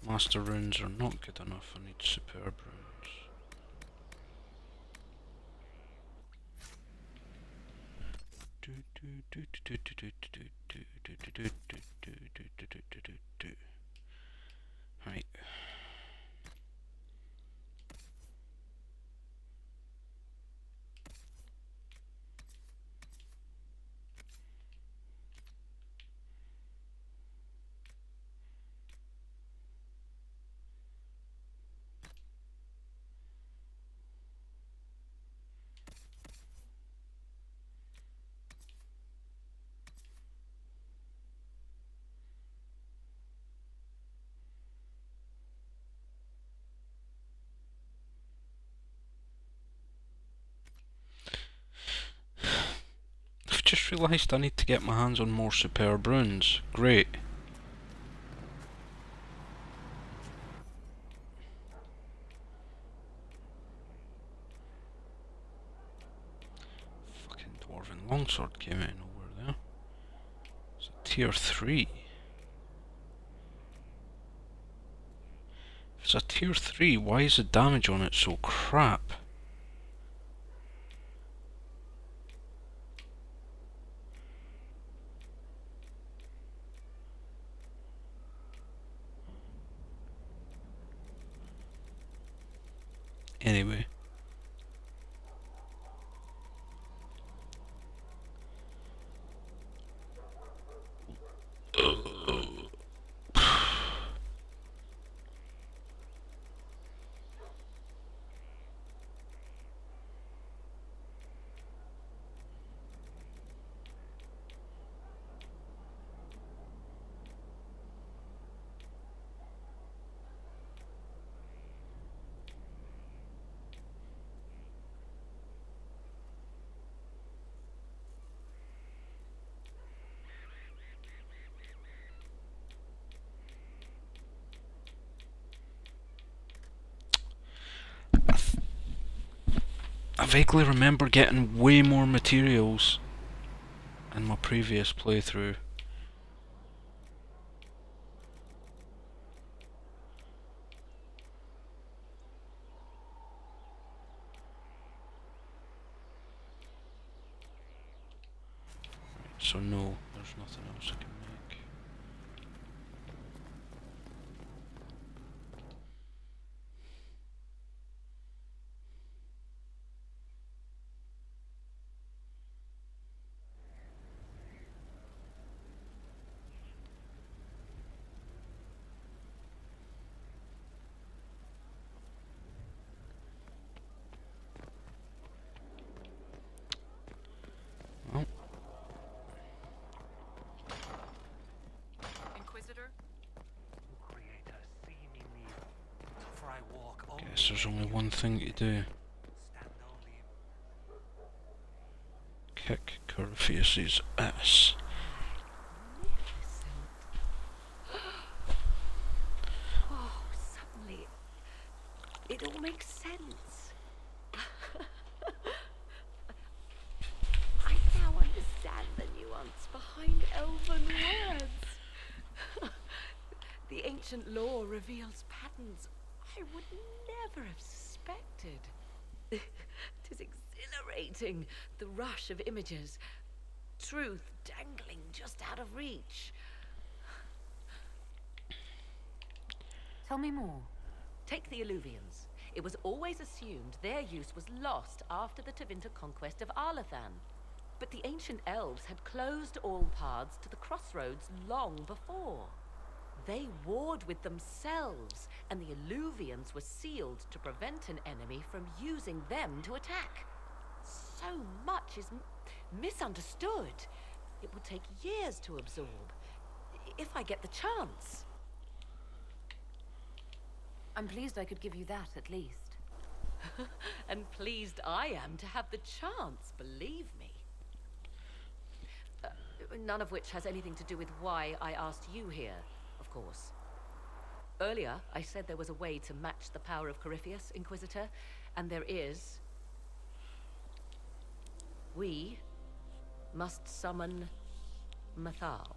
Master runes are not good enough, I need superb runes. Right. I've just realised I need to get my hands on more superb runes. Great. Fucking dwarven longsword came out of nowhere there. It's a tier 3. If it's a tier 3, why is the damage on it so crap? Anyway. I vaguely remember getting way more materials in my previous playthrough. So no, there's nothing else I can make. Well, Inquisitor? Creator, see me near, for I walk only guess there's only one thing to do. stand only Kick Corypheus's ass. Oh, suddenly it all makes sense. I now understand the nuance behind elven words. The ancient lore reveals patterns I would never have suspected. Tis exhilarating, the rush of images, truth dangling just out of reach. Tell me more. Take the Alluvians. It was always assumed their use was lost after the Tevinter conquest of Arlathan. But the ancient elves had closed all paths to the crossroads long before. They warred with themselves, and the Alluvians were sealed to prevent an enemy from using them to attack. So much is misunderstood. It will take years to absorb, if I get the chance. I'm pleased I could give you that, at least. And pleased I am to have the chance, believe me. None of which has anything to do with why I asked you here, of course. Earlier, I said there was a way to match the power of Corypheus, Inquisitor, and there is. We must summon Mathal.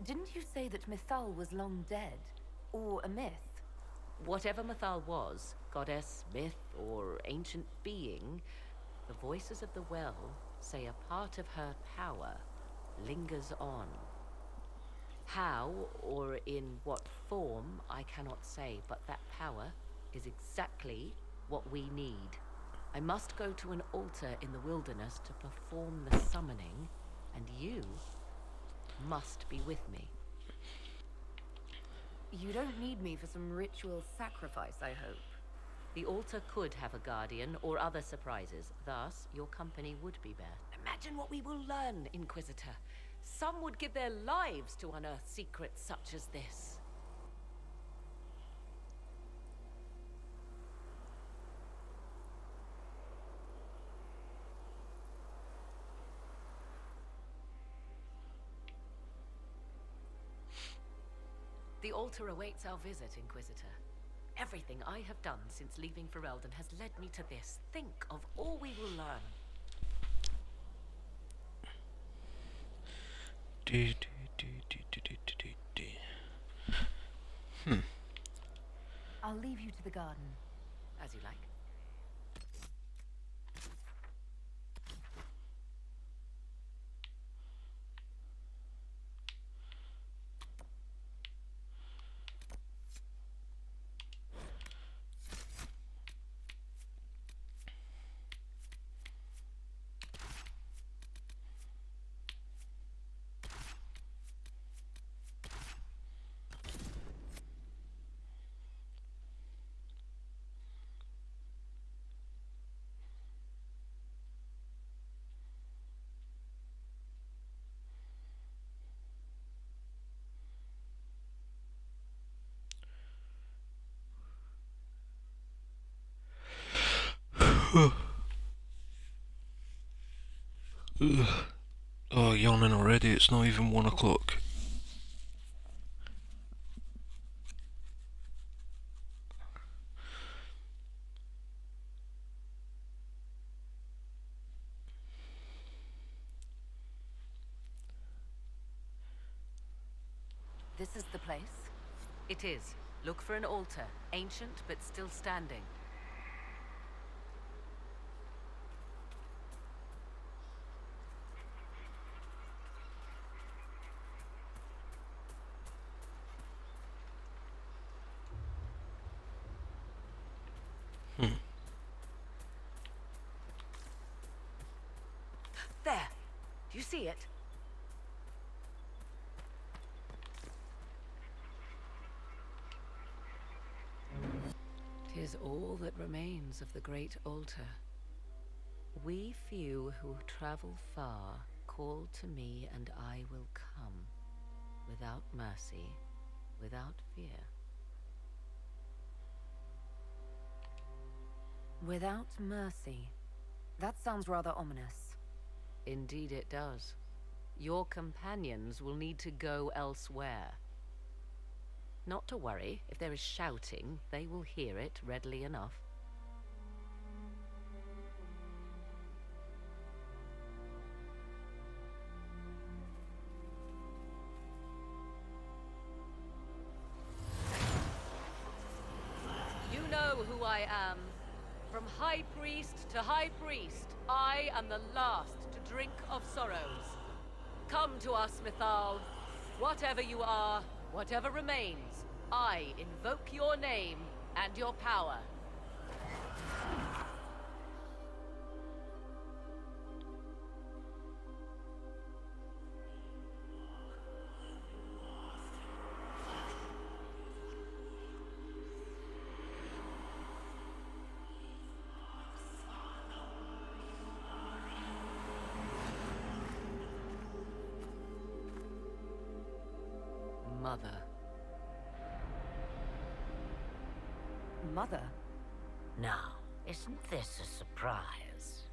Didn't you say that Mythal was long dead? Or a myth? Whatever Mythal was, goddess, myth, or ancient being, the voices of the well say a part of her power lingers on. How, or in what form, I cannot say, but that power is exactly what we need. I must go to an altar in the wilderness to perform the summoning, and you must be with me. You don't need me for some ritual sacrifice, I hope. The altar could have a guardian or other surprises, thus your company would be best. Imagine what we will learn, Inquisitor. Some would give their lives to unearth secrets such as this. The altar awaits our visit, Inquisitor. Everything I have done since leaving Ferelden has led me to this. Think of all we will learn. I'll leave you to the garden. As you like. Oh, yawning already. It's not even 1 o'clock. This is the place? It is. Look for an altar, ancient but still standing. There! Do you see it? 'Tis all that remains of the great altar. We few who travel far call to me and I will come, without mercy, without fear. Without mercy. That sounds rather ominous. Indeed it does. Your companions will need to go elsewhere. Not to worry, if there is shouting, they will hear it readily enough. You know who I am. From High Priest to High Priest, I am the last to drink of sorrows. Come to us, Mythal. Whatever you are, whatever remains, I invoke your name and your power. Mother. Mother? Now, isn't this a surprise?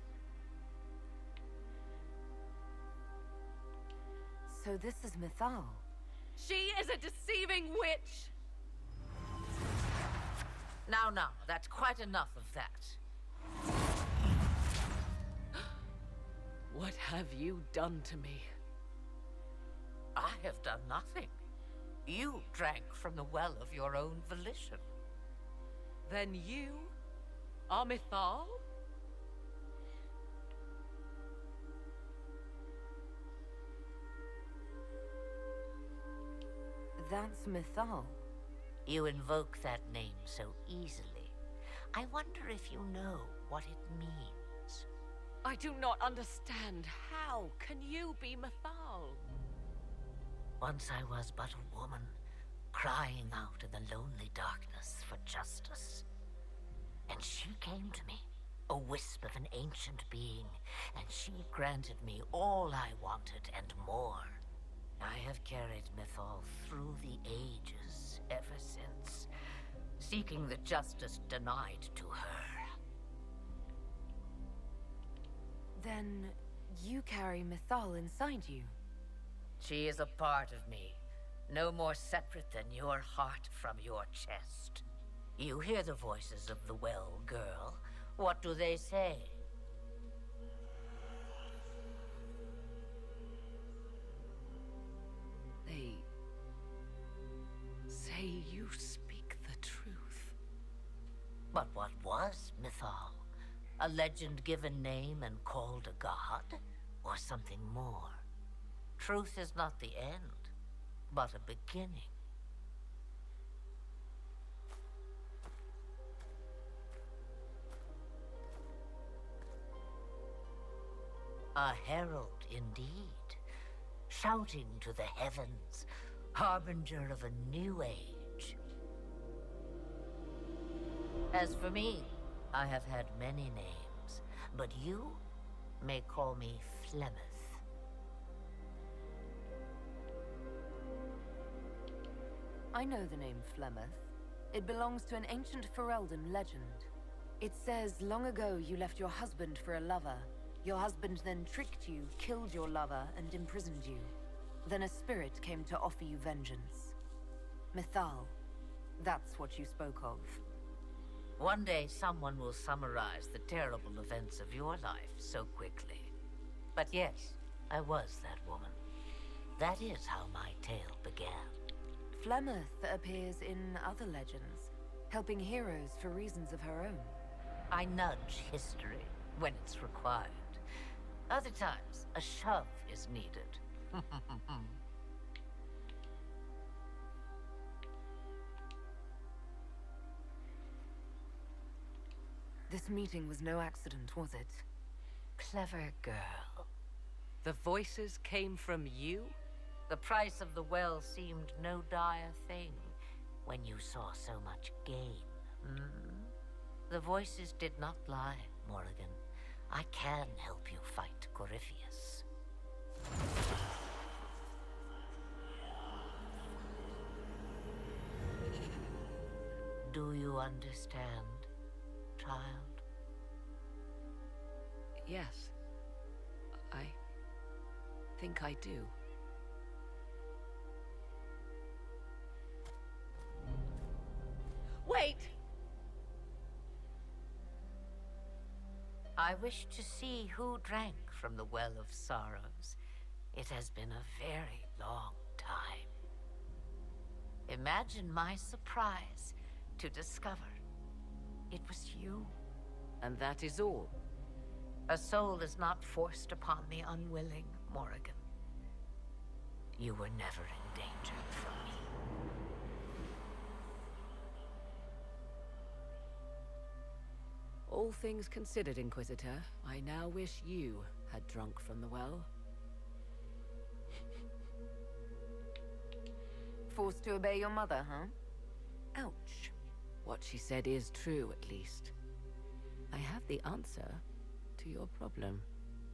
So this is Mythal. She is a deceiving witch! Now, that's quite enough of that. What have you done to me? I have done nothing. You drank from the well of your own volition. Then you are Mythal? That's Mythal. You invoke that name so easily. I wonder if you know what it means. I do not understand. How can you be Mythal? Once I was but a woman, crying out in the lonely darkness for justice. And she came to me, a wisp of an ancient being, and she granted me all I wanted and more. I have carried Mythal through the ages ever since, seeking the justice denied to her. Then you carry Mythal inside you. She is a part of me, no more separate than your heart from your chest. You hear the voices of the well, girl. What do they say? They say you speak the truth. But what was Mythal? A legend given name and called a god? Or something more? Truth is not the end, but a beginning. A herald indeed, shouting to the heavens, harbinger of a new age. As for me, I have had many names, but you may call me Flemeth. I know the name Flemeth. It belongs to an ancient Ferelden legend. It says long ago you left your husband for a lover. Your husband then tricked you, killed your lover, and imprisoned you. Then a spirit came to offer you vengeance. Mythal, that's what you spoke of. One day someone will summarize the terrible events of your life so quickly. But yes, I was that woman. That is how my tale began. Flemeth appears in other legends, helping heroes for reasons of her own. I nudge history when it's required. Other times, a shove is needed. This meeting was no accident, was it? Clever girl. The voices came from you? The price of the well seemed no dire thing when you saw so much gain. The voices did not lie, Morrigan. I can help you fight Corypheus. Do you understand, child? Yes. I think I do. Wait! I wish to see who drank from the Well of Sorrows. It has been a very long time. Imagine my surprise to discover it was you. And that is all. A soul is not forced upon the unwilling, Morrigan. You were never in danger from me. All things considered, Inquisitor, I now wish you had drunk from the well. Forced to obey your mother, huh? Ouch. What she said is true, at least. I have the answer to your problem.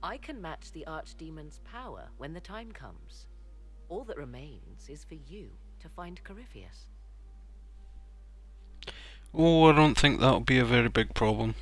I can match the Archdemon's power when the time comes. All that remains is for you to find Corypheus. Oh, I don't think that'll be a very big problem.